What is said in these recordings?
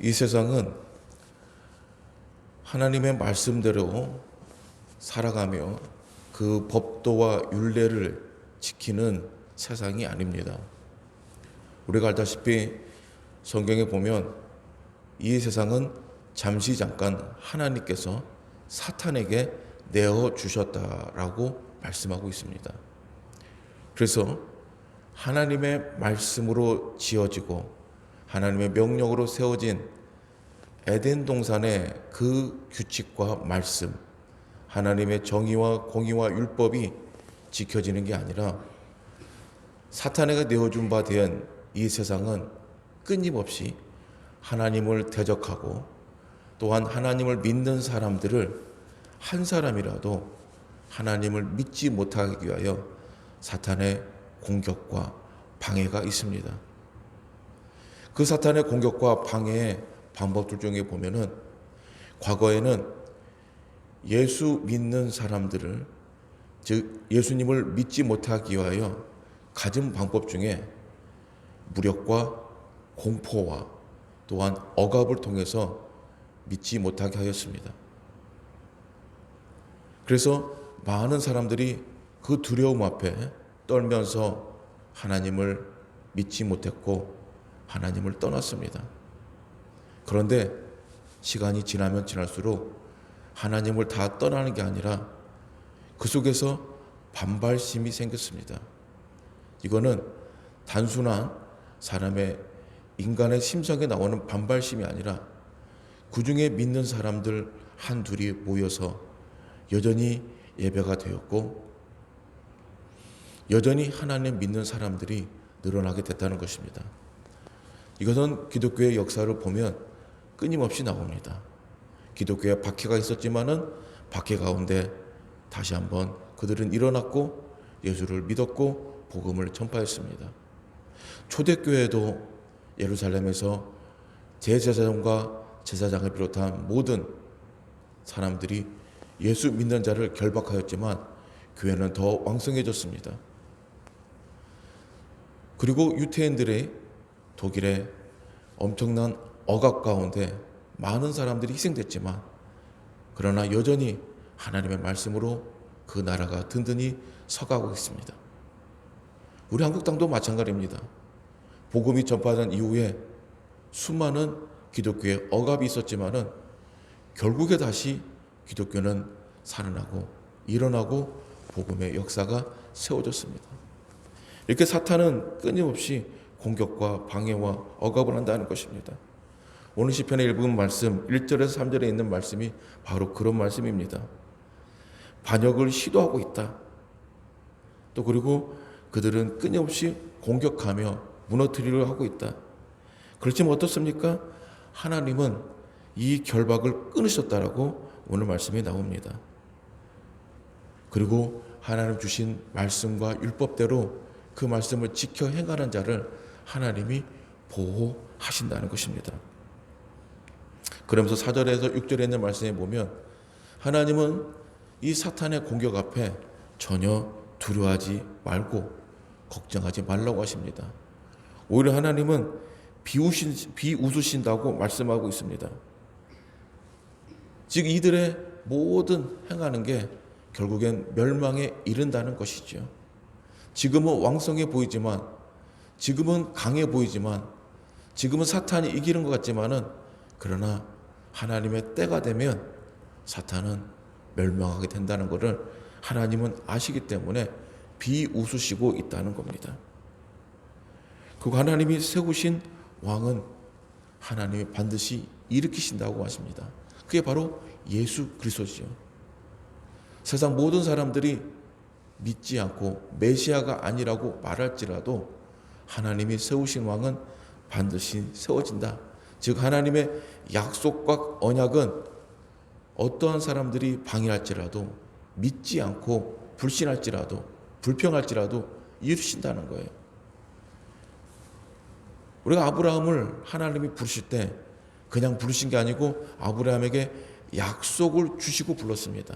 이 세상은 하나님의 말씀대로 살아가며 그 법도와 율례를 지키는 세상이 아닙니다. 우리가 알다시피 성경에 보면 이 세상은 잠시 잠깐 하나님께서 사탄에게 내어주셨다라고 말씀하고 있습니다. 그래서 하나님의 말씀으로 지어지고 하나님의 명령으로 세워진 에덴 동산의 그 규칙과 말씀, 하나님의 정의와 공의와 율법이 지켜지는 게 아니라 사탄에게 내어준 바 된 이 세상은 끊임없이 하나님을 대적하고 또한 하나님을 믿는 사람들을 한 사람이라도 하나님을 믿지 못하기 위하여 사탄의 공격과 방해가 있습니다. 그 사탄의 공격과 방해의 방법들 중에 보면은 과거에는 예수 믿는 사람들을, 즉 예수님을 믿지 못하기 위하여 가진 방법 중에 무력과 공포와 또한 억압을 통해서 믿지 못하게 하였습니다. 그래서 많은 사람들이 그 두려움 앞에 떨면서 하나님을 믿지 못했고 하나님을 떠났습니다. 그런데 시간이 지나면 지날수록 하나님을 다 떠나는 게 아니라 그 속에서 반발심이 생겼습니다. 이거는 단순한 사람의 인간의 심성에 나오는 반발심이 아니라 그 중에 믿는 사람들 한둘이 모여서 여전히 예배가 되었고 여전히 하나님 믿는 사람들이 늘어나게 됐다는 것입니다. 이것은 기독교의 역사를 보면 끊임없이 나옵니다. 기독교에 박해가 있었지만은 박해 가운데 다시 한번 그들은 일어났고 예수를 믿었고 복음을 전파했습니다. 초대교회도 예루살렘에서 대제사장과 제사장을 비롯한 모든 사람들이 예수 믿는 자를 결박하였지만 교회는 더 왕성해졌습니다. 그리고 유태인들의 독일의 엄청난 억압 가운데 많은 사람들이 희생됐지만 그러나 여전히 하나님의 말씀으로 그 나라가 든든히 서가고 있습니다. 우리 한국 땅도 마찬가지입니다. 복음이 전파된 이후에 수많은 기독교의 억압이 있었지만은 결국에 다시 기독교는 살아나고 일어나고 복음의 역사가 세워졌습니다. 이렇게 사탄은 끊임없이 공격과 방해와 억압을 한다는 것입니다. 오늘 시편의 읽은 말씀 1절에서 3절에 있는 말씀이 바로 그런 말씀입니다. 반역을 시도하고 있다. 또 그리고 그들은 끊임없이 공격하며 무너뜨리려 하고 있다. 그렇지만 어떻습니까? 하나님은 이 결박을 끊으셨다라고 오늘 말씀이 나옵니다. 그리고 하나님 주신 말씀과 율법대로 그 말씀을 지켜 행하는 자를 하나님이 보호하신다는 것입니다. 그러면서 4절에서 6절에 있는 말씀에 보면 하나님은 이 사탄의 공격 앞에 전혀 두려워하지 말고 걱정하지 말라고 하십니다. 오히려 하나님은 비웃으신다고 말씀하고 있습니다. 즉 이들의 모든 행하는 게 결국엔 멸망에 이른다는 것이죠. 지금은 왕성해 보이지만, 지금은 강해 보이지만, 지금은 사탄이 이기는 것 같지만은 그러나 하나님의 때가 되면 사탄은 멸망하게 된다는 것을 하나님은 아시기 때문에 비웃으시고 있다는 겁니다. 그리고 하나님이 세우신 왕은 하나님이 반드시 일으키신다고 하십니다. 그게 바로 예수 그리스도죠. 세상 모든 사람들이 믿지 않고 메시아가 아니라고 말할지라도 하나님이 세우신 왕은 반드시 세워진다. 즉 하나님의 약속과 언약은 어떠한 사람들이 방해할지라도 믿지 않고 불신할지라도 불평할지라도 이루신다는 거예요. 우리가 아브라함을 하나님이 부르실 때 그냥 부르신 게 아니고 아브라함에게 약속을 주시고 불렀습니다.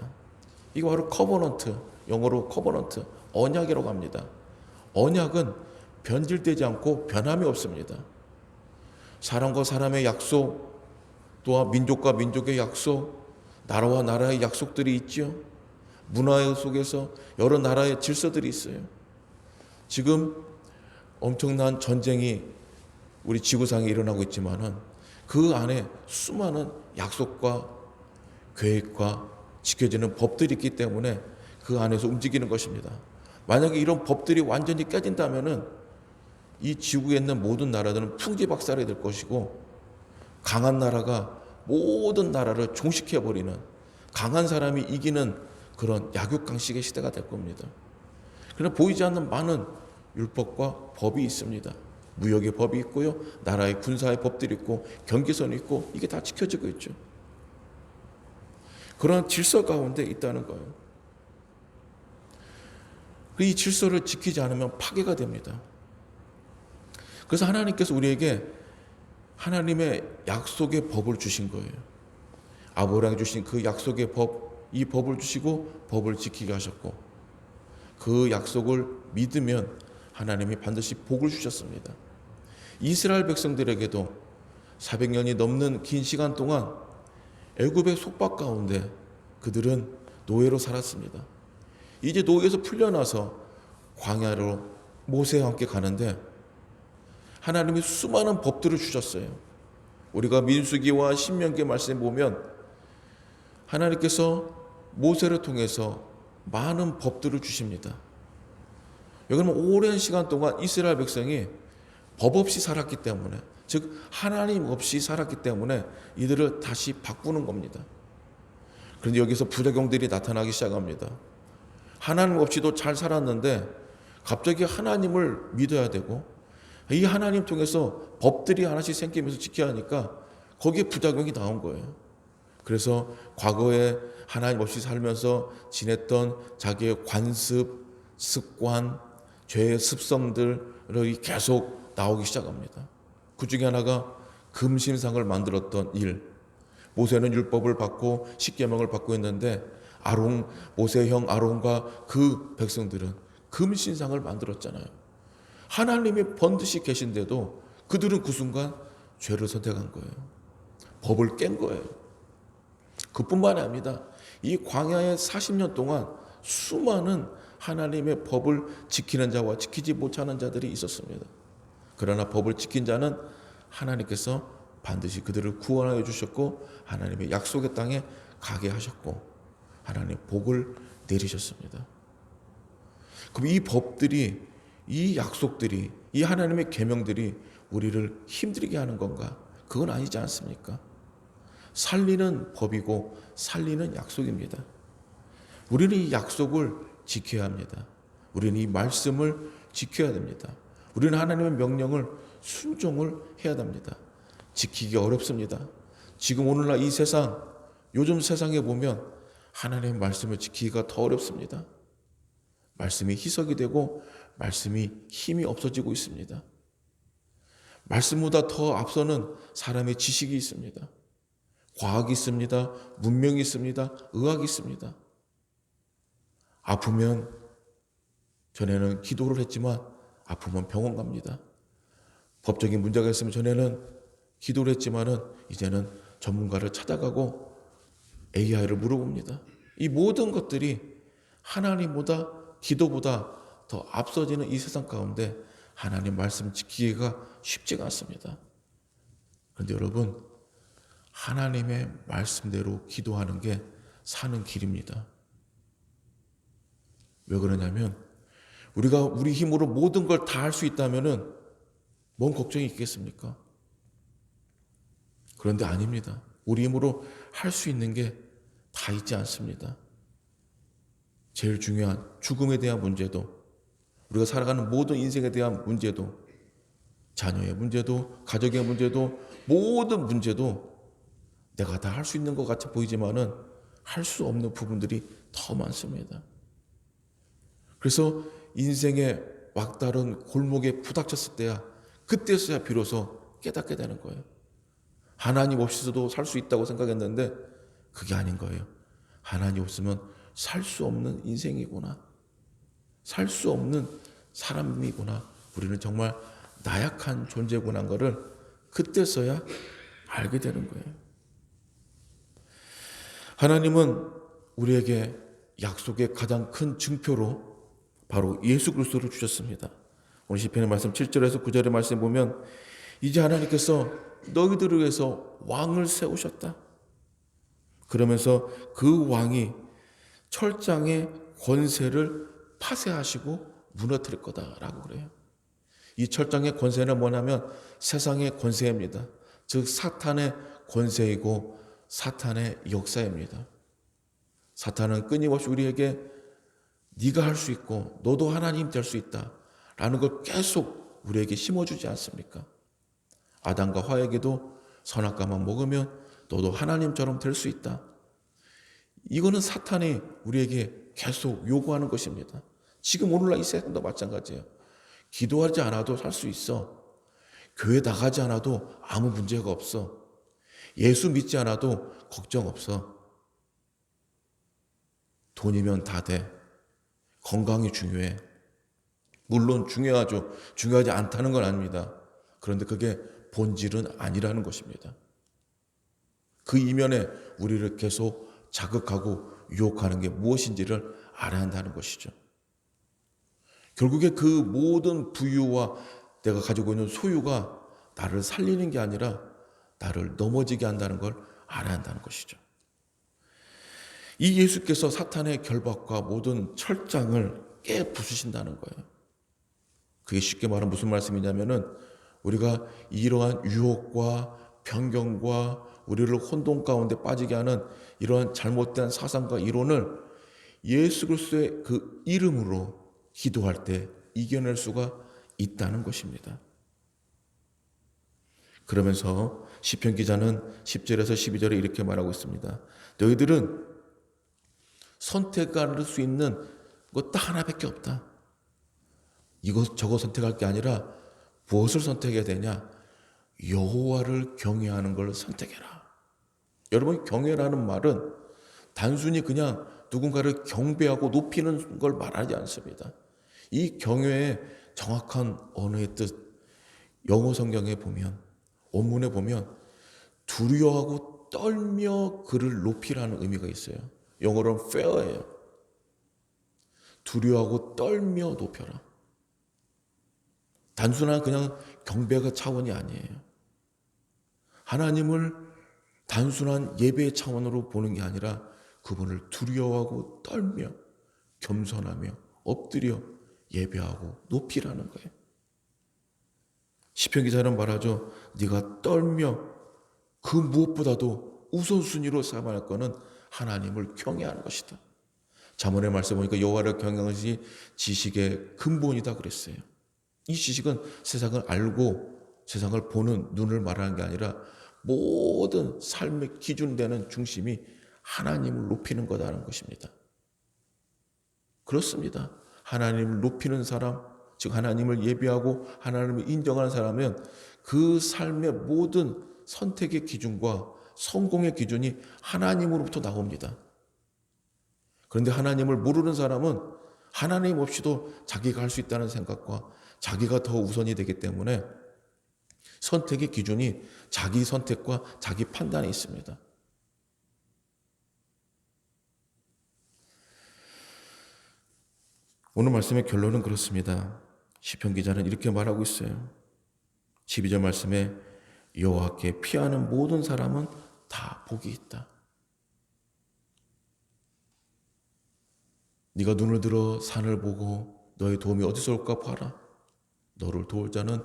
이거 바로 커버넌트, 영어로 커버넌트, 언약이라고 합니다. 언약은 변질되지 않고 변함이 없습니다. 사람과 사람의 약속, 또한 민족과 민족의 약속, 나라와 나라의 약속들이 있죠. 문화 속에서 여러 나라의 질서들이 있어요. 지금 엄청난 전쟁이 우리 지구상에 일어나고 있지만은 그 안에 수많은 약속과 계획과 지켜지는 법들이 있기 때문에 그 안에서 움직이는 것입니다. 만약에 이런 법들이 완전히 깨진다면은 이 지구에 있는 모든 나라들은 풍지박살이 될 것이고, 강한 나라가 모든 나라를 종식해버리는, 강한 사람이 이기는 그런 약육강식의 시대가 될 겁니다. 그러나 보이지 않는 많은 율법과 법이 있습니다. 무역의 법이 있고요, 나라의 군사의 법들이 있고, 경계선이 있고, 이게 다 지켜지고 있죠. 그런 질서 가운데 있다는 거예요. 이 질서를 지키지 않으면 파괴가 됩니다. 그래서 하나님께서 우리에게 하나님의 약속의 법을 주신 거예요. 아브라함에게 주신 그 약속의 법, 이 법을 주시고 법을 지키게 하셨고, 그 약속을 믿으면 하나님이 반드시 복을 주셨습니다. 이스라엘 백성들에게도 400년이 넘는 긴 시간 동안 애굽의 속박 가운데 그들은 노예로 살았습니다. 이제 노예에서 풀려나서 광야로 모세와 함께 가는데 하나님이 수많은 법들을 주셨어요. 우리가 민수기와 신명기 말씀에 보면 하나님께서 모세를 통해서 많은 법들을 주십니다. 여러분, 오랜 시간 동안 이스라엘 백성이 법 없이 살았기 때문에, 즉 하나님 없이 살았기 때문에 이들을 다시 바꾸는 겁니다. 그런데 여기서 부작용들이 나타나기 시작합니다. 하나님 없이도 잘 살았는데 갑자기 하나님을 믿어야 되고, 이 하나님 통해서 법들이 하나씩 생기면서 지켜야 하니까 거기에 부작용이 나온 거예요. 그래서 과거에 하나님 없이 살면서 지냈던 자기의 관습, 습관, 죄의 습성들이 계속 나오기 시작합니다. 그 중에 하나가 금신상을 만들었던 일. 모세는 율법을 받고 십계명을 받고 있는데 모세의 형 아론과 그 백성들은 금신상을 만들었잖아요. 하나님이 번듯이 계신데도 그들은 그 순간 죄를 선택한 거예요. 법을 깬 거예요. 그뿐만이 아닙니다. 이 광야의 40년 동안 수많은 하나님의 법을 지키는 자와 지키지 못하는 자들이 있었습니다. 그러나 법을 지킨 자는 하나님께서 반드시 그들을 구원하여 주셨고, 하나님의 약속의 땅에 가게 하셨고, 하나님의 복을 내리셨습니다. 그럼 이 법들이, 이 약속들이, 이 하나님의 계명들이 우리를 힘들게 하는 건가? 그건 아니지 않습니까? 살리는 법이고 살리는 약속입니다. 우리는 이 약속을 지켜야 합니다. 우리는 이 말씀을 지켜야 됩니다. 우리는 하나님의 명령을 순종을 해야 됩니다. 지키기 어렵습니다. 지금 오늘날 이 세상, 요즘 세상에 보면 하나님의 말씀을 지키기가 더 어렵습니다. 말씀이 희석이 되고 말씀이 힘이 없어지고 있습니다. 말씀보다 더 앞서는 사람의 지식이 있습니다. 과학이 있습니다. 문명이 있습니다. 의학이 있습니다. 아프면, 전에는 기도를 했지만 아프면 병원 갑니다. 법적인 문제가 있으면 전에는 기도를 했지만은 이제는 전문가를 찾아가고 AI를 물어봅니다. 이 모든 것들이 하나님보다, 기도보다 더 앞서지는 이 세상 가운데 하나님 말씀 지키기가 쉽지가 않습니다. 그런데 여러분, 하나님의 말씀대로 기도하는 게 사는 길입니다. 왜 그러냐면 우리가 우리 힘으로 모든 걸 다 할 수 있다면은 뭔 걱정이 있겠습니까? 그런데 아닙니다. 우리 힘으로 할 수 있는 게 다 있지 않습니다. 제일 중요한 죽음에 대한 문제도, 우리가 살아가는 모든 인생에 대한 문제도, 자녀의 문제도, 가족의 문제도, 모든 문제도 내가 다 할 수 있는 것 같아 보이지만은 할 수 없는 부분들이 더 많습니다. 그래서 인생의 막다른 골목에 부닥쳤을 때야, 그때서야 비로소 깨닫게 되는 거예요. 하나님 없이서도 살 수 있다고 생각했는데 그게 아닌 거예요. 하나님 없으면 살 수 없는 인생이구나, 살 수 없는 사람이구나, 우리는 정말 나약한 존재구나 하는 것을 그때서야 알게 되는 거예요. 하나님은 우리에게 약속의 가장 큰 증표로 바로 예수 그리스도를 주셨습니다. 오늘 시편의 말씀 7절에서 9절의 말씀 보면 이제 하나님께서 너희들을 위해서 왕을 세우셨다. 그러면서 그 왕이 철장의 권세를 파쇄하시고 무너뜨릴 거다라고 그래요. 이 철장의 권세는 뭐냐면 세상의 권세입니다. 즉 사탄의 권세이고 사탄의 역사입니다. 사탄은 끊임없이 우리에게 네가 할 수 있고 너도 하나님 될 수 있다라는 걸 계속 우리에게 심어주지 않습니까? 아담과 화에게도 선악과만 먹으면 너도 하나님처럼 될 수 있다. 이거는 사탄이 우리에게 계속 요구하는 것입니다. 지금 오늘날 이 세상도 마찬가지예요. 기도하지 않아도 살 수 있어. 교회 나가지 않아도 아무 문제가 없어. 예수 믿지 않아도 걱정 없어. 돈이면 다 돼. 건강이 중요해. 물론 중요하죠. 중요하지 않다는 건 아닙니다. 그런데 그게 본질은 아니라는 것입니다. 그 이면에 우리를 계속 자극하고 유혹하는 게 무엇인지를 알아야 한다는 것이죠. 결국에 그 모든 부유와 내가 가지고 있는 소유가 나를 살리는 게 아니라 나를 넘어지게 한다는 걸 알아야 한다는 것이죠. 이 예수께서 사탄의 결박과 모든 철장을 깨부수신다는 거예요. 그게 쉽게 말하면 무슨 말씀이냐면은 우리가 이러한 유혹과 변경과 우리를 혼돈 가운데 빠지게 하는 이러한 잘못된 사상과 이론을 예수 그리스도의 그 이름으로 기도할 때 이겨낼 수가 있다는 것입니다. 그러면서 시편 기자는 10절에서 12절에 이렇게 말하고 있습니다. 너희들은 선택할 수 있는 것 딱 하나밖에 없다. 이것 저것 선택할 게 아니라 무엇을 선택해야 되냐? 여호와를 경외하는 걸 선택해라. 여러분, 경외라는 말은 단순히 그냥 누군가를 경배하고 높이는 걸 말하지 않습니다. 이 경외의 정확한 언어의 뜻, 영어 성경에 보면, 원문에 보면 두려워하고 떨며 그를 높이라는 의미가 있어요. 영어로는 fear예요. 두려워하고 떨며 높여라. 단순한 그냥 경배가 차원이 아니에요. 하나님을 단순한 예배의 차원으로 보는 게 아니라 그분을 두려워하고 떨며 겸손하며 엎드려 예배하고 높이라는 거예요. 시편 기자는 말하죠. 네가 떨며 그 무엇보다도 우선순위로 삼아야 할 것은 하나님을 경외하는 것이다. 잠언의 말씀 보니까 여호와를 경외하는 것이 지식의 근본이다 그랬어요. 이 지식은 세상을 알고 세상을 보는 눈을 말하는 게 아니라 모든 삶의 기준되는 중심이 하나님을 높이는 거다라는 것입니다. 그렇습니다. 하나님을 높이는 사람, 즉 하나님을 예배하고 하나님을 인정하는 사람은 그 삶의 모든 선택의 기준과 성공의 기준이 하나님으로부터 나옵니다. 그런데 하나님을 모르는 사람은 하나님 없이도 자기가 할 수 있다는 생각과 자기가 더 우선이 되기 때문에 선택의 기준이 자기 선택과 자기 판단에 있습니다. 오늘 말씀의 결론은 그렇습니다. 시편 기자는 이렇게 말하고 있어요. 12절 말씀에 여호와께 피하는 모든 사람은 다 복이 있다. 네가 눈을 들어 산을 보고 너의 도움이 어디서 올까 봐라. 너를 도울 자는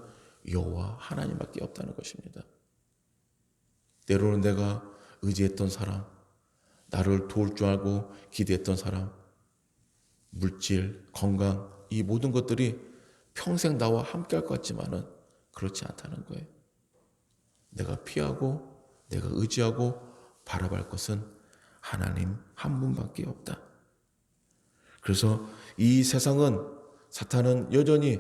여호와 하나님밖에 없다는 것입니다. 때로는 내가 의지했던 사람, 나를 도울 줄 알고 기대했던 사람, 물질, 건강, 이 모든 것들이 평생 나와 함께 할 것 같지만은 그렇지 않다는 거예요. 내가 피하고 내가 의지하고 바라볼 것은 하나님 한 분밖에 없다. 그래서 이 세상은, 사탄은 여전히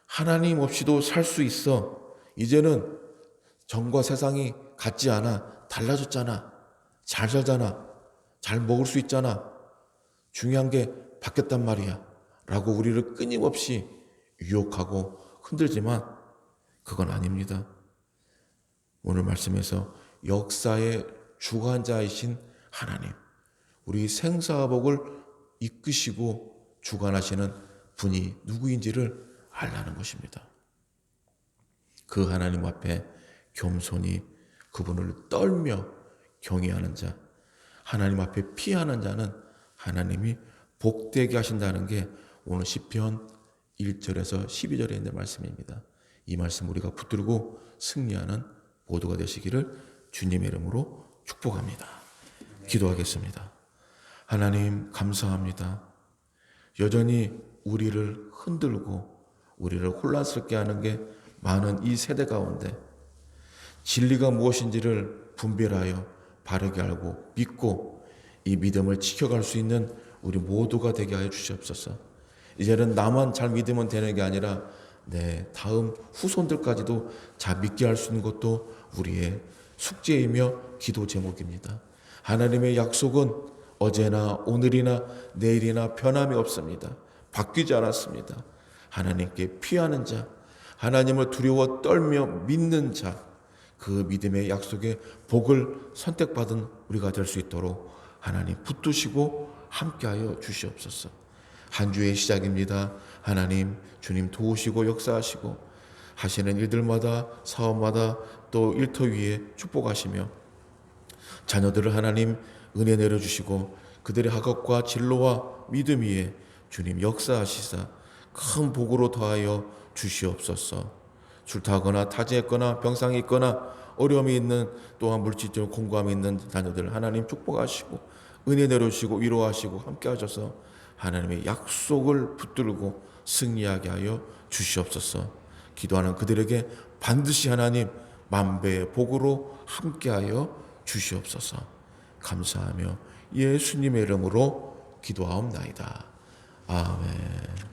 하나님 없이도 살 수 있어. 이제는 전과 세상이 같지 않아. 달라졌잖아. 잘 살잖아. 잘 먹을 수 있잖아. 중요한 게 바뀌었단 말이야. 라고 우리를 끊임없이 유혹하고 흔들지만 그건 아닙니다. 오늘 말씀에서 역사의 주관자이신 하나님, 우리 생사복을 이끄시고 주관하시는 분이 누구인지를 알라는 것입니다. 그 하나님 앞에 겸손히 그분을 떨며 경외하는 자, 하나님 앞에 피하는 자는 하나님이 복되게 하신다는 게 오늘 시편 1절에서 12절에 있는 말씀입니다. 이 말씀 우리가 붙들고 승리하는 모두가 되시기를 주님의 이름으로 축복합니다. 기도하겠습니다. 하나님 감사합니다. 여전히 우리를 흔들고 우리를 혼란스럽게 하는 게 많은 이 세대 가운데 진리가 무엇인지를 분별하여 바르게 알고 믿고 이 믿음을 지켜갈 수 있는 우리 모두가 되게 하여 주시옵소서. 이제는 나만 잘 믿으면 되는 게 아니라 다음 후손들까지도 잘 믿게 할 수 있는 것도 우리의 숙제이며 기도 제목입니다. 하나님의 약속은 어제나 오늘이나 내일이나 변함이 없습니다. 바뀌지 않았습니다. 하나님께 피하는 자, 하나님을 두려워 떨며 믿는 자, 그 믿음의 약속의 복을 선택받은 우리가 될 수 있도록 하나님 붙드시고 함께하여 주시옵소서. 한 주의 시작입니다. 하나님 주님 도우시고 역사하시고 하시는 일들마다 사업마다 또 일터 위에 축복하시며 자녀들을 하나님 은혜 내려주시고 그들의 학업과 진로와 믿음 위에 주님 역사하시사 큰 복으로 더하여 주시옵소서. 출타하거나 타지했거나 병상이 있거나 어려움이 있는 또한 물질적으로 공고함이 있는 자녀들 하나님 축복하시고 은혜 내려주시고 위로하시고 함께 하셔서 하나님의 약속을 붙들고 승리하게 하여 주시옵소서. 기도하는 그들에게 반드시 하나님 만배의 복으로 함께하여 주시옵소서. 감사하며 예수님의 이름으로 기도하옵나이다. 아멘.